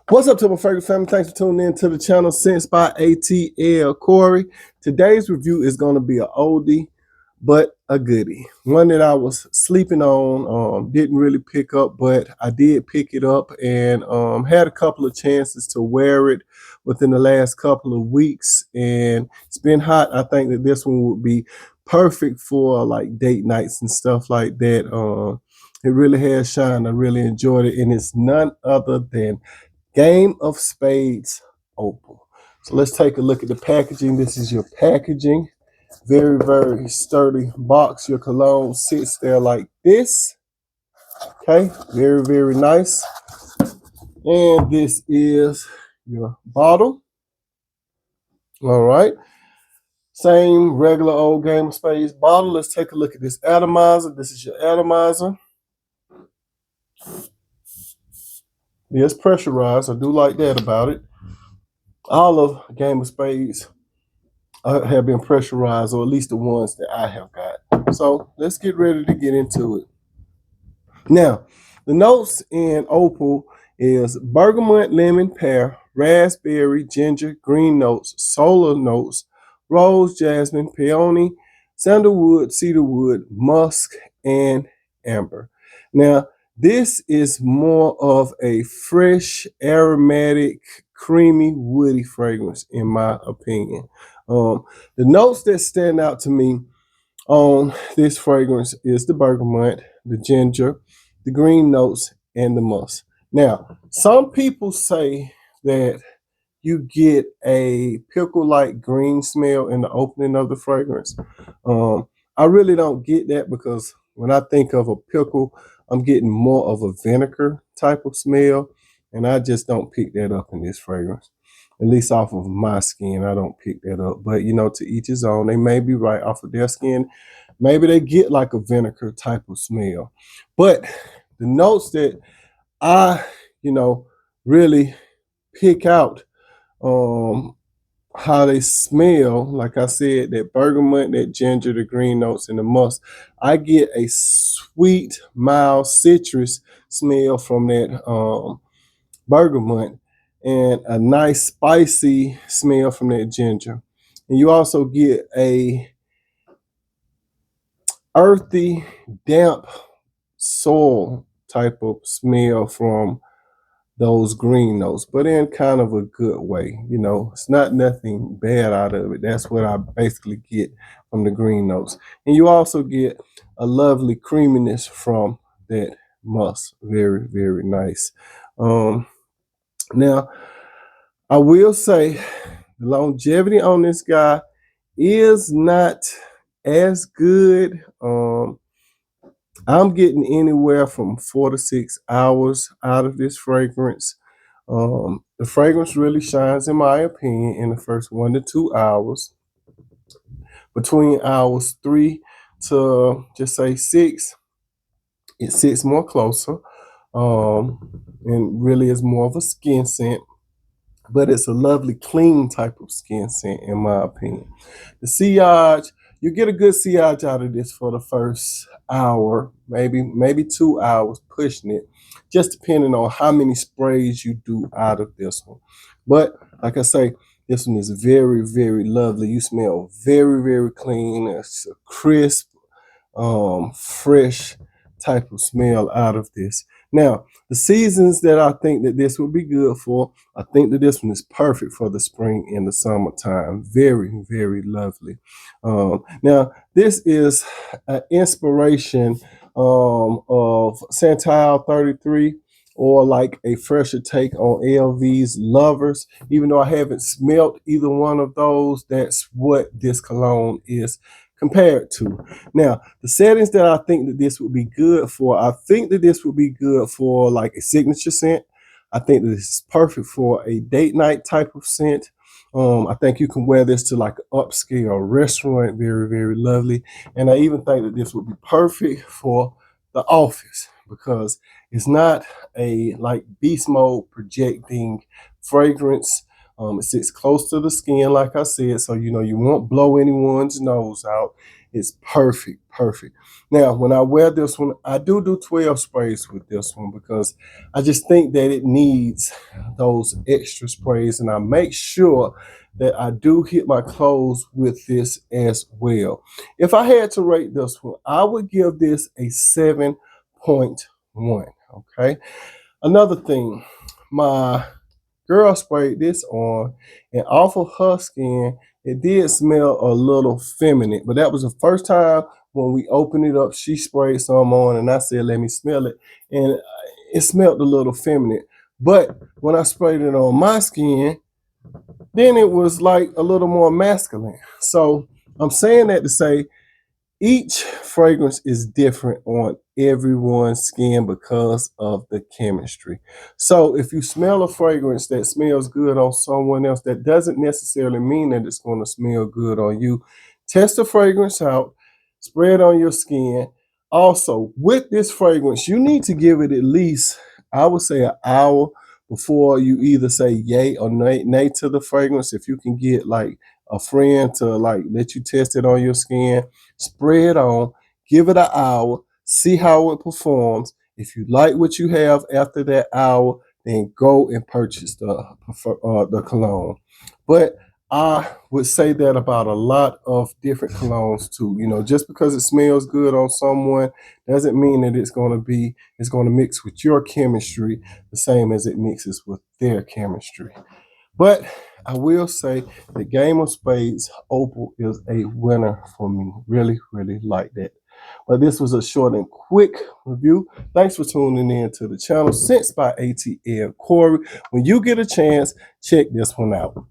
What's up to my favorite family? Thanks for tuning in to the channel Sense by ATL Corey. Today's review is going to be an oldie, but a goodie. One that I was sleeping on, didn't really pick up, but I did pick it up and had a couple of chances to wear it within the last couple of weeks. And it's been hot. I think that this one would be perfect for like date nights and stuff like that. It really has shined. I really enjoyed it. And it's none other than Game of Spades Opal. So let's take a look at the packaging. This is your packaging. Very, very sturdy box. Your cologne sits there like this. Okay, very, very nice. And this is your bottle. All right. Same regular old Game of Spades bottle. Let's take a look at this atomizer. This is your atomizer. It's pressurized. I do like that about it. All of Game of Spades have been pressurized, or at least the ones that I have got. So let's get ready to get into it. Now, the notes in Opal is bergamot, lemon, pear, raspberry, ginger, green notes, solar notes, rose, jasmine, peony, sandalwood, cedarwood, musk, and amber. Now, this is more of a fresh, aromatic, creamy, woody fragrance, in my opinion. The notes that stand out to me on this fragrance is the bergamot, the ginger, the green notes, and the musk. Now, some people say that you get a pickle-like green smell in the opening of the fragrance. I really don't get that, because when I think of a pickle, I'm getting more of a vinegar type of smell, and I just don't pick that up in this fragrance. At least off of my skin, I don't pick that up. But, to each his own. They may be right off of their skin. Maybe they get like a vinegar type of smell. But the notes that I, really pick out how they smell, like I said, that bergamot, that ginger, the green notes, and the musk. I get a sweet, mild citrus smell from that bergamot, and a nice spicy smell from that ginger. And you also get a earthy, damp soil type of smell from those green notes, but in kind of a good way. It's not nothing bad out of it. That's what I basically get from the green notes. And you also get a lovely creaminess from that musk. Very, very nice. Now, I will say the longevity on this guy is not as good. I'm getting anywhere from 4 to 6 hours out of this fragrance. The fragrance really shines, in my opinion, in the first 1 to 2 hours. Between hours 3 to just say 6, it sits more closer, and really is more of a skin scent. But it's a lovely, clean type of skin scent, in my opinion. The sillage, you get a good sillage out of this for the first hour, maybe 2 hours, pushing it, just depending on how many sprays you do out of this one. But like I say, this one is very, very lovely. You smell very, very clean. It's a crisp, fresh type of smell out of this. Now, the seasons that I think that this would be good for, I think that this one is perfect for the spring and the summertime. Very, very lovely. Now, this is an inspiration of Santal 33, or like a fresher take on LV's Lovers. Even though I haven't smelt either one of those, that's what this cologne is compared to. Now, the settings that I think that this would be good for, I think that this would be good for like a signature scent. I think that this is perfect for a date night type of scent. I think you can wear this to like an upscale restaurant. Very, very lovely. And I even think that this would be perfect for the office, because it's not a like beast mode projecting fragrance. It sits close to the skin, like I said, so you won't blow anyone's nose out. It's perfect, perfect. Now, when I wear this one, I do 12 sprays with this one, because I just think that it needs those extra sprays, and I make sure that I do hit my clothes with this as well. If I had to rate this one, I would give this a 7.1. Okay. Another thing, my girl sprayed this on, and off of her skin, it did smell a little feminine, but that was the first time when we opened it up, she sprayed some on, and I said, let me smell it. And it smelled a little feminine. But when I sprayed it on my skin, then it was like a little more masculine. So I'm saying that to say each fragrance is different on everyone's skin because of the chemistry. So if you smell a fragrance that smells good on someone else, that doesn't necessarily mean that it's going to smell good on you. Test the fragrance out, spray it on your skin. Also, with this fragrance, you need to give it at least, I would say, an hour before you either say yay or nay to the fragrance. If you can get like a friend to like let you test it on your skin, spray it on, give it an hour, see how it performs. If you like what you have after that hour, then go and purchase the cologne. But I would say that about a lot of different colognes too. You know, just because it smells good on someone doesn't mean that it's going to mix with your chemistry the same as it mixes with their chemistry. But I will say the Game of Spades Opal is a winner for me. Really, really like that. But this was a short and quick review. Thanks for tuning in to the channel. Scents by ATL Corey. When you get a chance, check this one out.